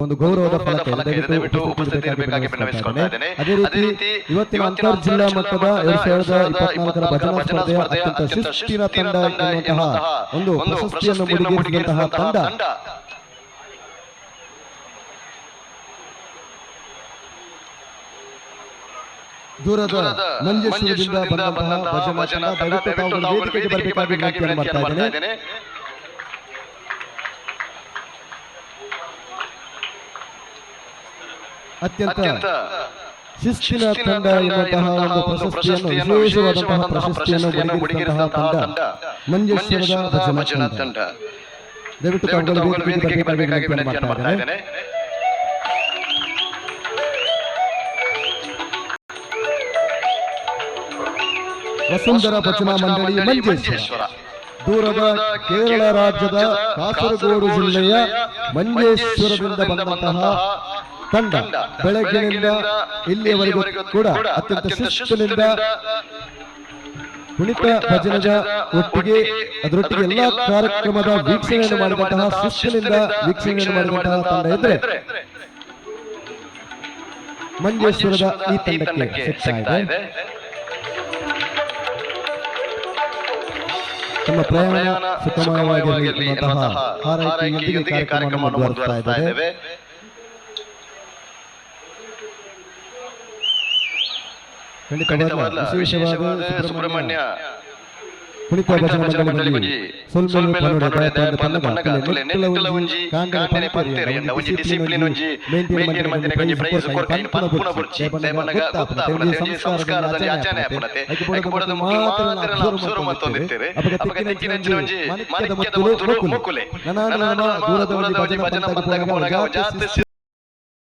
ಒಂದು ಗೌರವದ ಫಲಕ ದಯವಿಟ್ಟು ಉಪಸ್ಥಿತರಿರಬೇಕಾಗಿ ವಿನ್ನವಿಸಿಕೊಳ್ತಾ ಇದ್ದೇನೆ. ಅದೇ ರೀತಿ ಇವತ್ತಿನ ಅಂತರ್ ಜಿಲ್ಲಾ ಮಟ್ಟದ 2024ರ ಭಜನಾ ಸ್ಪರ್ಧೆಯ ಅತ್ಯಂತ ಶಿಸ್ತಿನ ತಂಡ ಎನ್ನುವಂತಹ ಒಂದು ಪ್ರಶಸ್ತಿಯನ್ನು ಮುಡಿಗೇರಿಸಿದಂತಹ ತಂಡ ದೂರದ ಮಂಜೇಶ್ವರದಿಂದ ಬಂದಂತಹ ಭಜನಾ ತಂಡ. ದಯವಿಟ್ಟು ತಾವು ವೇದಿಕೆಗೆ ಬರಬೇಕಾಗಿ ವಿನಂತಿಯನ್ನು ಮಾಡ್ತಾ ಇದ್ದೇನೆ. ಅತ್ಯಂತ ಶಿಸ್ತಿನ ತಂಡ ಎನ್ನುವಂತಹ ಒಂದು ಪ್ರಶಸ್ತಿಯನ್ನು ವಿಶೇಷವಾದಂತಹ ಪ್ರಶಸ್ತಿಯನ್ನು ಮುಡಿಗೇರಿಸಿದಂತಹ ತಂಡ ಮಂಜೇಶ್ವರದ ಭಜನಾ ತಂಡ. ದಯವಿಟ್ಟು ತಾವು ವೇದಿಕೆಗೆ ಬರಬೇಕಾಗಿ ವಿನಂತಿಯನ್ನು ಮಾಡ್ತಾ ಇದ್ದೇನೆ. ವಸುಂಧರ ಭಜನಾ ಮಂಡಳಿ ಮಂಜೇಶ್ವರ. ದೂರದ ಕೇರಳ ರಾಜ್ಯದ ಕಾಸರಗೋಡು ಜಿಲ್ಲೆಯ ಮಂಜೇಶ್ವರದಿಂದ ಬಂದಂತಹ ತಂಡ ಬೆಳಗ್ಗಿನಿಂದ ಇಲ್ಲಿಯವರೆಗೂ ಕೂಡ ಅತ್ಯಂತ ಶಿಸ್ತಿನಿಂದ ಕುಣಿತ ಭಜನದ ಒಟ್ಟಿಗೆ ಅದರೊಟ್ಟಿಗೆ ಎಲ್ಲಾ ಕಾರ್ಯಕ್ರಮದ ವೀಕ್ಷಣೆಯನ್ನು ಮಾಡಿದಂತಹ ಶಿಸ್ತಿನಿಂದ ವೀಕ್ಷಣೆಯನ್ನು ಮಾಡಿದಂತಹ ತಂಡ ಇದ್ರೆ ಮಂಜೇಶ್ವರದ ಈ ತಂಡಕ್ಕೆ ಸಿಗ್ತಾ ಇದೆ. ತಮ್ಮ ಪ್ರಯಾಣ ಸುಖಮಯವಾಗಿರಲಿ ಎನ್ನುವಂತಹ ಹಾರೈಕೆಯೊಂದಿಗೆ ಕಾರ್ಯಕ್ರಮವನ್ನು ಮುಂದುವರಿಸ್ತಾ ಇದ್ದೇವೆ. ಖಂಡಿತವಾದ ವಿಶೇಷವಾದ ಸುಬ್ರಹ್ಮಣ್ಯ ಕುಣಿತ ಭಜನಾ ಮಂಡಳಿ ಸೊಲ್ಮೆಲು ಪನ್ನಡ ನೆಟ್ಟಲ ಒಂಜಿ ಕಾಂಡನ ಪಂಪೆರಿಯಂಡ ಒಂಜಿ ಡಿಸಿಪ್ಲಿನ್ ಒಂಜಿ ಮೇಂಟೈನ್ ಮಂತನೆ ಕೊಂಜಿ ಪ್ರೈಸ್ ಕೊರ್ಕೈನ್ ಪುನ ಬುರ್ಚಿ ದೇವನಗ ಗೊತ್ತಾಪುನ ಸಂಸ್ಕಾರದಲ್ಲಿ ಆಚರಣೆ ಆಪುನತೆ ಐಕೆ ಬೋಡದ ಮಾತ್ರ ಅಬ್ಸರ್ವ್ ಮಂತೊಂದಿತ್ತೆರೆ ಅಪಗ ತಿಕ್ಕಿನ ಒಂಜಿ ಮಾನಿಕ್ಯದ ಮುತ್ತುಲು ಮೊಕುಲೆ ನನಾನ ದೂರದ ಒಂಜಿ ಭಜನಾ ಪಂಥ